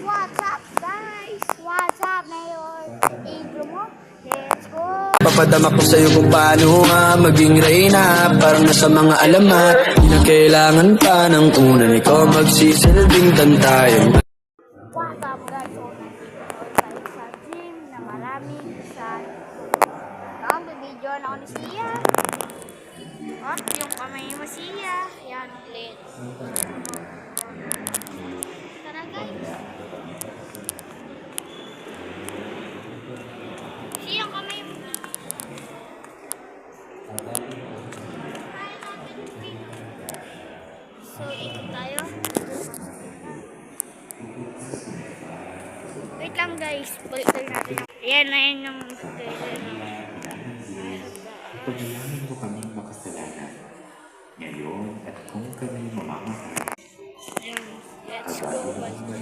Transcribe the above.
What's up guys? What's up Mayor? Intro mo? Let's go! Papadama ko sa'yo kung paano maging reyna. Parang nasa mga alamat, di na kailangan pa ng unan. Ikaw magsisilbing tantayan. What's up guys? So, nandito tayo sa gym na maraming side. Ang bibidyo na ako ni Sia. At yung kamay mo Sia. Yan ulit. Tara guys. Sia, yung kamay mo. So, ikot tayo. Wait lang guys, balik tayo natin. Ayan na yun yung Pagkailangan mo kaming makasalanan. Ngayon at kung kami mamamahal, Ayan, let's go. pag-aaliman